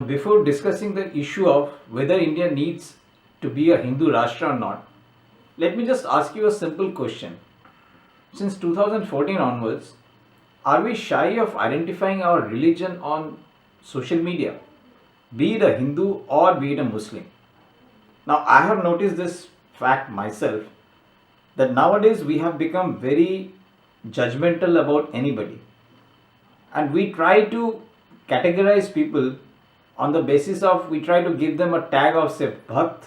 Before discussing the issue of whether India needs to be a Hindu Rashtra or not, let me just ask you a simple question. Since 2014 onwards, are we shy of identifying our religion on social media, be it a Hindu or be it a Muslim? Now, I have noticed this fact myself that nowadays we have become very judgmental about anybody, and we try to categorize people on the basis of we try to give them a tag of say Bhakt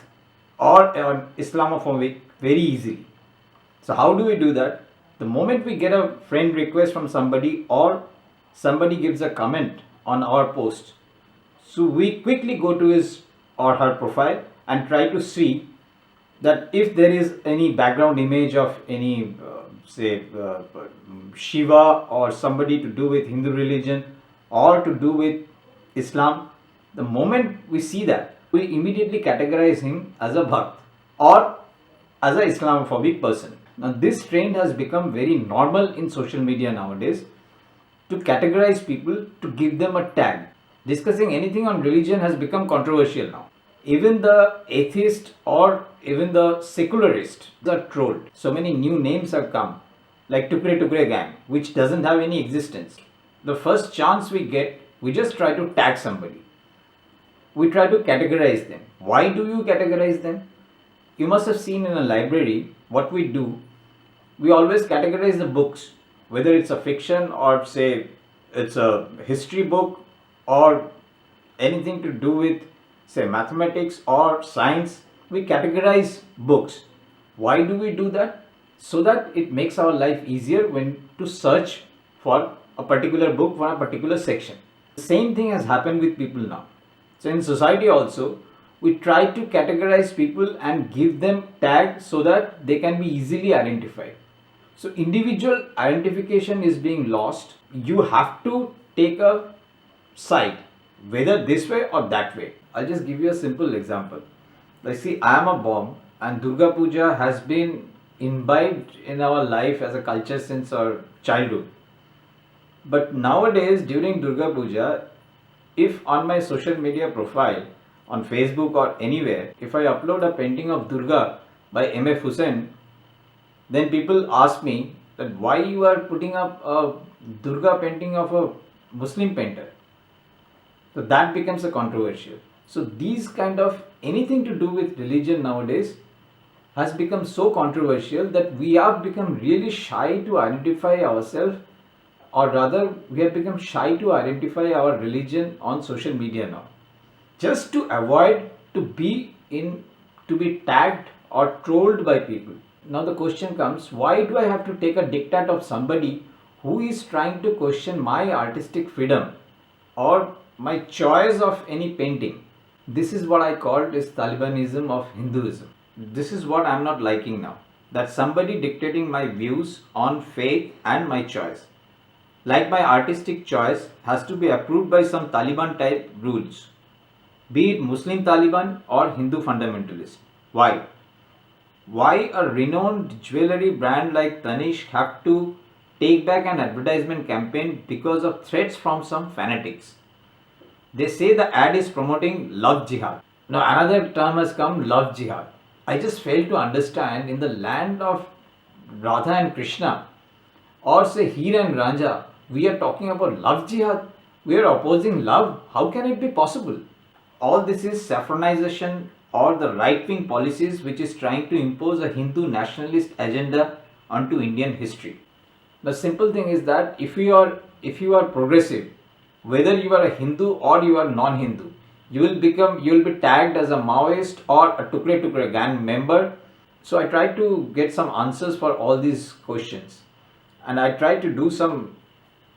or Islamophobic very easily. So how do we do that? The moment we get a friend request from somebody or somebody gives a comment on our post, so we quickly go to his or her profile and try to see that if there is any background image of any Shiva or somebody to do with Hindu religion or to do with Islam, the moment we see that, we immediately categorize him as a Bhakt or as a Islamophobic person. Now this trend has become very normal in social media nowadays, to categorize people, to give them a tag. Discussing anything on religion has become controversial now. Even the atheist or even the secularist are trolled. So many new names have come, like Tukre Tukre Gang, which doesn't have any existence. The first chance we get, we just try to tag somebody. We try to categorize them. Why do you categorize them? You must have seen in a library what we do. We always categorize the books, whether it's a fiction or say it's a history book or anything to do with say mathematics or science. We categorize books. Why do we do that? So that it makes our life easier when to search for a particular book for a particular section. The same thing has happened with people now. So in society also, we try to categorize people and give them tags so that they can be easily identified. So individual identification is being lost. You have to take a side, whether this way or that way. I'll just give you a simple example. Like see, I am a bomb and Durga Puja has been imbibed in our life as a culture since our childhood. But nowadays during Durga Puja, if on my social media profile, on Facebook or anywhere, if I upload a painting of Durga by M.F. Hussain, then people ask me that why you are putting up a Durga painting of a Muslim painter. So that becomes a controversial. So these kind of anything to do with religion nowadays has become so controversial that we have become really shy to identify ourselves, or rather we have become shy to identify our religion on social media now, just to avoid to be tagged or trolled by people. Now the question comes, why do I have to take a diktat of somebody who is trying to question my artistic freedom or my choice of any painting? This is what I called is Talibanism of Hinduism. This is what I am not liking now, that somebody dictating my views on faith and my choice. Like my artistic choice has to be approved by some Taliban type rules, be it Muslim Taliban or Hindu fundamentalist. Why? Why a renowned jewelry brand like Tanishq have to take back an advertisement campaign because of threats from some fanatics? They say the ad is promoting love jihad. Now another term has come, love jihad. I just fail to understand, in the land of Radha and Krishna, or say Heer and Ranja, we are talking about love jihad. We are opposing love. How can it be possible? All this is saffronization or the right-wing policies which is trying to impose a Hindu nationalist agenda onto Indian history. The simple thing is that if you are progressive, whether you are a Hindu or you are non-Hindu, you will be tagged as a Maoist or a Tukre Tukre Gang member. So I tried to get some answers for all these questions, and I tried to do some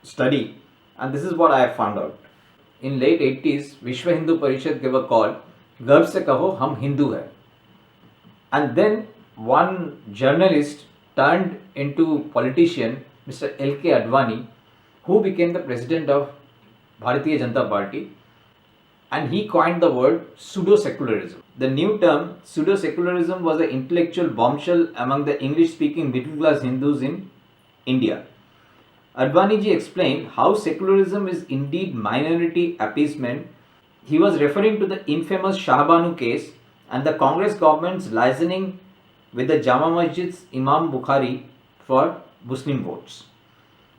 study, and this is what I have found out. In late 80s, Vishwa Hindu Parishad gave a call, गर्व से कहो हम हिंदू हैं. And then one journalist turned into politician, Mr. L.K. Advani, who became the president of Bharatiya Janata Party, and he coined the word pseudo-secularism. The new term pseudo-secularism was an intellectual bombshell among the English-speaking middle-class Hindus in India. Advani ji explained how secularism is indeed minority appeasement He was referring to the infamous Shahbanu case and the Congress government's liaising with the Jama Masjid's Imam Bukhari for Muslim votes.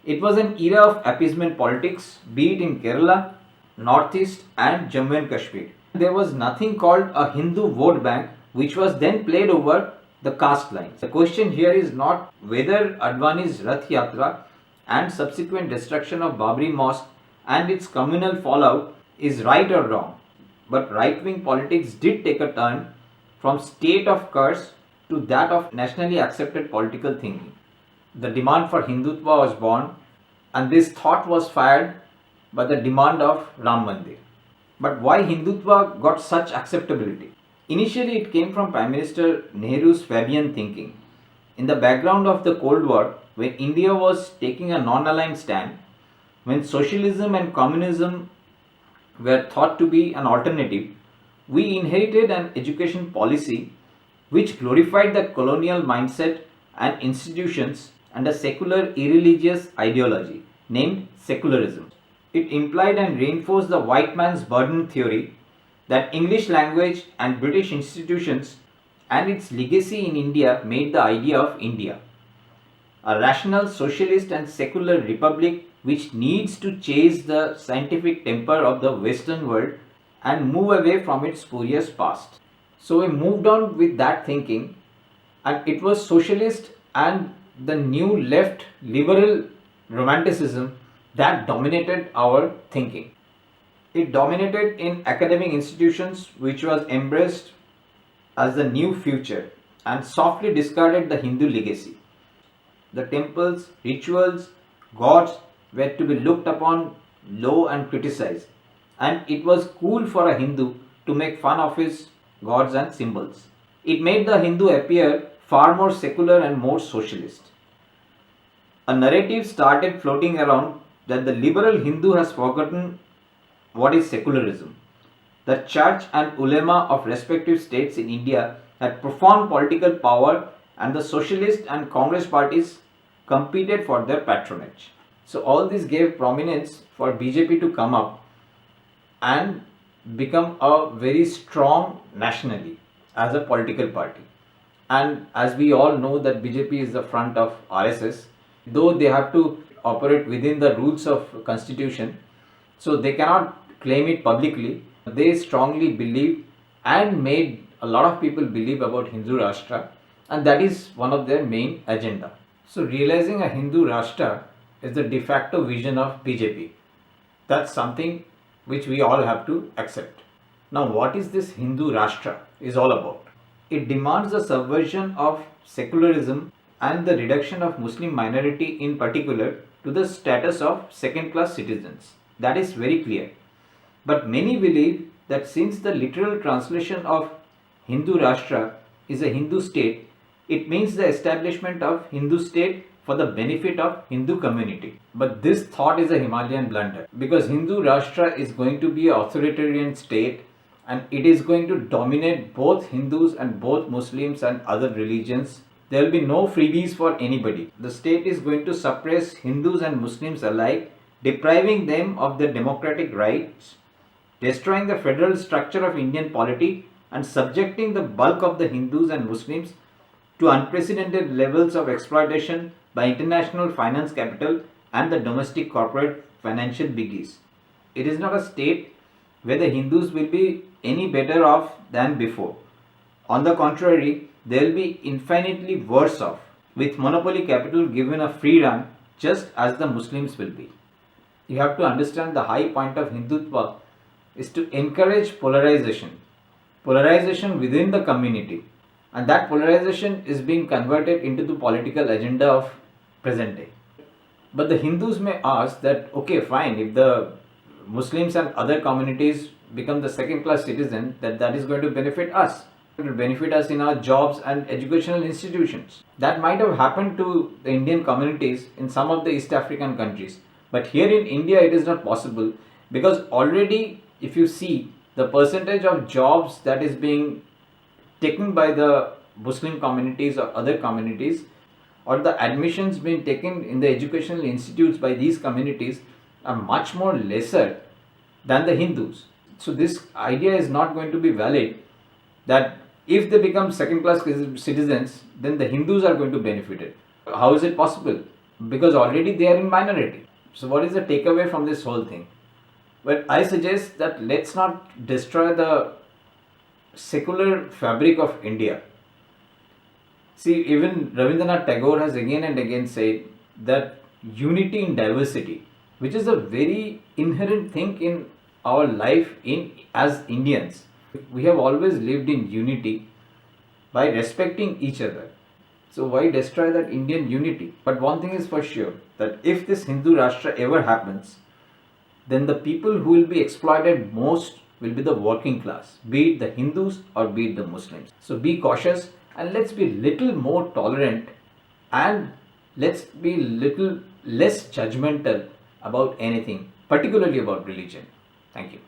It was an era of appeasement politics, be it in Kerala, Northeast, and Jammu and Kashmir. There was nothing called a Hindu vote bank, which was then played over the caste lines. The question here is not whether Advani's Rath Yatra and subsequent destruction of Babri Mosque and its communal fallout is right or wrong, but right-wing politics did take a turn from state of curse to that of nationally accepted political thinking. The demand for Hindutva was born, and this thought was fired by the demand of Ram Mandir. But why Hindutva got such acceptability? Initially, it came from Prime Minister Nehru's Fabian thinking. In the background of the Cold War, when India was taking a non-aligned stand, when socialism and communism were thought to be an alternative, we inherited an education policy which glorified the colonial mindset and institutions and a secular irreligious ideology named secularism. It implied and reinforced the white man's burden theory that English language and British institutions and its legacy in India made the idea of India, a rational socialist and secular republic which needs to chase the scientific temper of the Western world and move away from its spurious past. So we moved on with that thinking, and it was socialist and the new left liberal romanticism that dominated our thinking. It dominated in academic institutions, which was embraced as the new future and softly discarded the Hindu legacy. The temples, rituals, gods were to be looked upon low and criticized, and it was cool for a Hindu to make fun of his gods and symbols. It made the Hindu appear far more secular and more socialist. A narrative started floating around that the liberal Hindu has forgotten what is secularism. The church and ulema of respective states in India had profound political power, and the socialist and Congress parties competed for their patronage. So all this gave prominence for BJP to come up and become a very strong nationally as a political party. And as we all know that BJP is the front of RSS, though they have to operate within the rules of constitution, so they cannot claim it publicly. They strongly believe and made a lot of people believe about Hindu Rashtra, and that is one of their main agenda. So realizing a Hindu Rashtra is the de facto vision of BJP. That's something which we all have to accept. Now what is this Hindu Rashtra is all about? It demands the subversion of secularism and the reduction of Muslim minority in particular to the status of second class citizens. That is very clear. But many believe that since the literal translation of Hindu Rashtra is a Hindu state, it means the establishment of Hindu state for the benefit of Hindu community. But this thought is a Himalayan blunder, because Hindu Rashtra is going to be an authoritarian state, and it is going to dominate both Hindus and both Muslims and other religions. There will be no freebies for anybody. The state is going to suppress Hindus and Muslims alike, depriving them of their democratic rights, destroying the federal structure of Indian polity, and subjecting the bulk of the Hindus and Muslims to unprecedented levels of exploitation by international finance capital and the domestic corporate financial biggies. It is not a state where the Hindus will be any better off than before. On the contrary, they will be infinitely worse off, with monopoly capital given a free run, just as the Muslims will be. You have to understand the high point of Hindutva is to encourage polarization within the community, and that polarization is being converted into the political agenda of present day. But the Hindus may ask that, okay, fine, if the Muslims and other communities become the second class citizen, that is going to benefit us. It will benefit us in our jobs and educational institutions. That might have happened to the Indian communities in some of the East African countries. But here in India, it is not possible, because already, if you see the percentage of jobs that is being taken by the Muslim communities or other communities, or the admissions being taken in the educational institutes by these communities, are much more lesser than the Hindus. So this idea is not going to be valid that if they become second class citizens, then the Hindus are going to benefit it. How is it possible? Because already they are in minority. So what is the takeaway from this whole thing? Well, I suggest that let's not destroy the secular fabric of India. See, even Rabindranath Tagore has again and again said that unity in diversity, which is a very inherent thing in our life in as Indians. We have always lived in unity by respecting each other. So why destroy that Indian unity? But one thing is for sure, that if this Hindu Rashtra ever happens, then the people who will be exploited most will be the working class, be it the Hindus or be it the Muslims. So be cautious and let's be little more tolerant and let's be little less judgmental about anything, particularly about religion. Thank you.